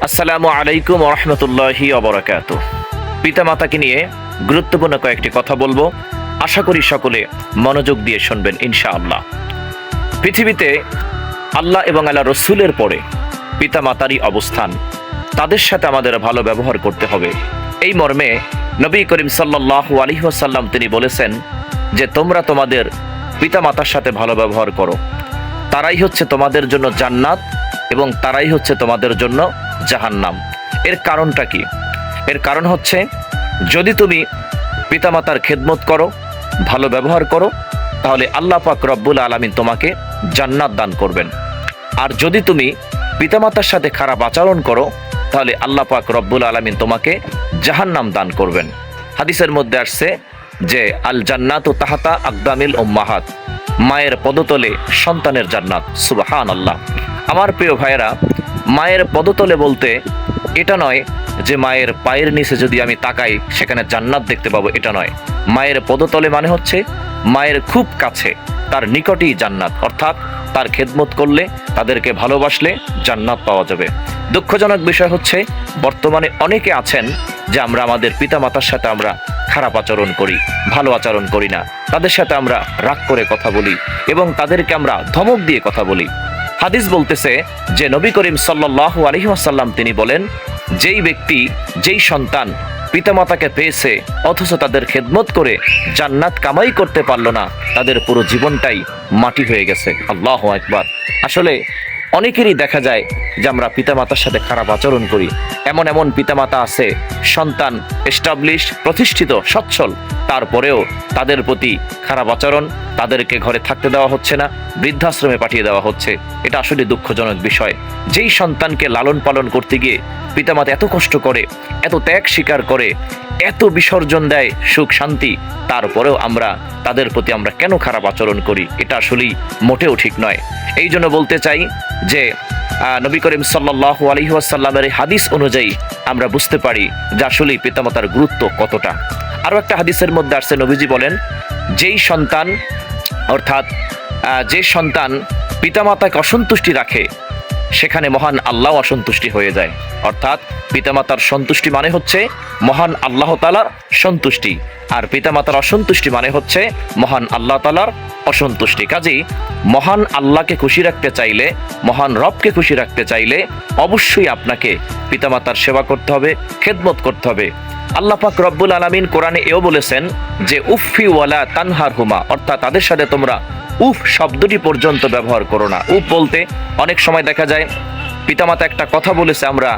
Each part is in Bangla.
আসসালামু আলাইকুম ওয়া রাহমাতুল্লাহি ওয়া বারাকাতুহু। পিতামাতাকে নিয়ে গুরুত্বপূর্ণ কয়েকটি কথা বলবো, আশা করি সকলে মনোযোগ দিয়ে শুনবেন ইনশাআল্লাহ। পৃথিবীতে আল্লাহ এবং আল্লাহ রসুলের পরে পিতামাতারই অবস্থান, তাদের সাথে আমাদের ভালো ব্যবহার করতে হবে। এই মর্মে নবী করিম সাল্লাল্লাহু আলাইহি ওয়াসাল্লাম তিনি বলেছেন যে তোমরা তোমাদের পিতামাতার সাথে ভালো ব্যবহার করো, তারাই হচ্ছে তোমাদের জন্য জান্নাত এবং তারাই হচ্ছে তোমাদের জন্য জাহান্নাম। এর কারণটা কি? এর কারণ হচ্ছে যদি তুমি পিতামাতার খেদমত করো, ভালো ব্যবহার করো, তাহলে আল্লাহ পাক রব্বুল আলামিন তোমাকে জান্নাত দান করবেন। আর যদি তুমি পিতামাতার সাথে খারাপ আচরণ করো, তাহলে আল্লাহ পাক রব্বুল আলামিন তোমাকে জাহান্নাম দান করবেন। হাদিসের মধ্যে আসছে যে আল জান্নাতু তাহতা আকদামিল উম্মাহাত, মায়ের পদতলে সন্তানের জান্নাত। সুবহানাল্লাহ। আমার প্রিয় ভাইয়েরা, মায়ের পদতলে বলতে এটা নয় যে মায়ের পায়ের নিচে যদি আমি তাকাই সেখানে জান্নাত দেখতে পাবো, এটা নয়। মায়ের পদতলে মানে হচ্ছে মায়ের খুব কাছে, তার নিকটেই জান্নাত, অর্থাৎ তার খেদমত করলে, তাদেরকে ভালোবাসলে জান্নাত পাওয়া যাবে। দুঃখজনক বিষয় হচ্ছে বর্তমানে অনেকে আছেন যে আমরা আমাদের পিতামাতার সাথে আমরা খারাপ আচরণ করি, ভালো আচরণ করি না, তাদের সাথে আমরা রাগ করে কথা বলি এবং তাদেরকে আমরা ধমক দিয়ে কথা বলি। হাদিস বলতেছে যে নবী করিম সাল্লাল্লাহু আলাইহি ওয়াসাল্লাম তিনি বলেন, যেই ব্যক্তি, যেই সন্তান পিতামাতাকে পেয়েছে অথচ তাদের খেদমত করে জান্নাত কামাই করতে পারলো না, তাদের পুরো জীবনটাই মাটি হয়ে গেছে। আল্লাহু আকবার। আসলে অনেকেরই দেখা যায় যে আমরা পিতামাতার সাথে খারাপ আচরণ করি। এমন এমন পিতামাতা আছে, সন্তান এস্টাবলিশ, প্রতিষ্ঠিত, সচ্ছল, তারপরেও তাদের প্রতি খারাপ আচরণ, তাদেরকে ঘরে থাকতে দেওয়া হচ্ছে না, বৃদ্ধাশ্রমে পাঠিয়ে দেওয়া হচ্ছে। এটা আসলে দুঃখজনক বিষয়। যেই সন্তানকে লালন পালন করতে গিয়ে পিতামাতা এত কষ্ট করে, এত ত্যাগ স্বীকার করে, এত বিসর্জন দেয় সুখ শান্তি, তারপরেও আমরা তাদের প্রতি আমরা কেন খারাপ আচরণ করি? এটা আসলেই মোটেও ঠিক নয়। এই জন্য বলতে চাই যে নবী করিম সাল্লাল্লাহু আলাইহি ওয়াসাল্লামের হাদিস অনুযায়ী আমরা বুঝতে পারি যে আসলেই পিতামাতার গুরুত্ব কতটা। আরও একটা হাদিসের মধ্যে আসছে, নবীজি বলেন, যেই সন্তান, অর্থাৎ যে সন্তান পিতামাতাকে অসন্তুষ্টি রাখে সেখানে মহান আল্লাহ অসন্তুষ্টি হয়ে যায়। অর্থাৎ পিতামাতার সন্তুষ্টি মানে হচ্ছে মহান আল্লাহ তাআলার সন্তুষ্টি, আর পিতামাতার অসন্তুষ্টি মানে হচ্ছে মহান আল্লাহ তাআলার অসন্তুষ্টি। কাজেই মহান আল্লাহকে খুশি রাখতে চাইলে, মহান রবকে খুশি রাখতে চাইলে অবশ্যই আপনাকে পিতামাতার সেবা করতে হবে, খেদমত করতে হবে। আল্লাহ পাক রব্বুল আলামিন কোরআনে এও বলেছেন যে উফফি ওয়ালা তানহারহুমা, অর্থাৎ তাদের সাথে তোমরা উফ শব্দটি পর্যন্ত ব্যবহার করো না। উফ বলতে অনেক সময় দেখা যায় পিতামাতা একটা কথা বলেছে, আমরা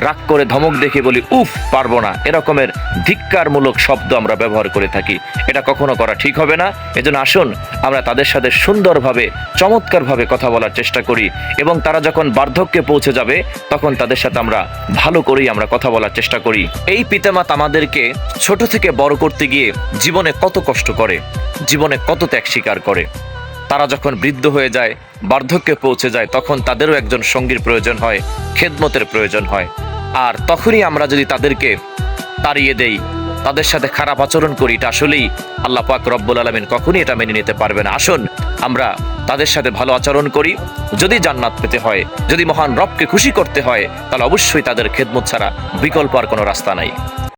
রাগ করে ধমক দেখে বলি উফ পারবো না, এরকমের ধিক্কারমূলক শব্দ আমরা ব্যবহার করে থাকি। এটা কখনো করা ঠিক হবে না। এজন্য আসুন আমরা তাদের সাথে সুন্দরভাবে, চমৎকারভাবে কথা বলার চেষ্টা করি এবং তারা যখন বার্ধক্যে পৌঁছে যাবে তখন তাদের সাথে আমরা ভালো করেই আমরা কথা বলার চেষ্টা করি। এই পিতামাতা আমাদেরকে ছোট থেকে বড় করতে গিয়ে জীবনে কত কষ্ট করে, জীবনে কত ত্যাগ স্বীকার করে। তারা যখন বৃদ্ধ হয়ে যায়, বার্ধক্যে পৌঁছে যায়, তখন তাদেরও একজন সঙ্গীর প্রয়োজন হয়, খেদমতের প্রয়োজন হয়। আর তখনই আমরা যদি তাদেরকে তাড়িয়ে দেই, তাদের সাথে খারাপ আচরণ করি, এটা আসলেই আল্লাহ পাক রব্বুল আলামিন কখনই এটা মেনে নিতে পারবে না। আসুন আমরা তাদের সাথে ভালো আচরণ করি। যদি জান্নাত পেতে হয়, যদি মহান রবকে খুশি করতে হয়, তাহলে অবশ্যই তাদের খেদমত ছাড়া বিকল্প আর কোনো রাস্তা নাই।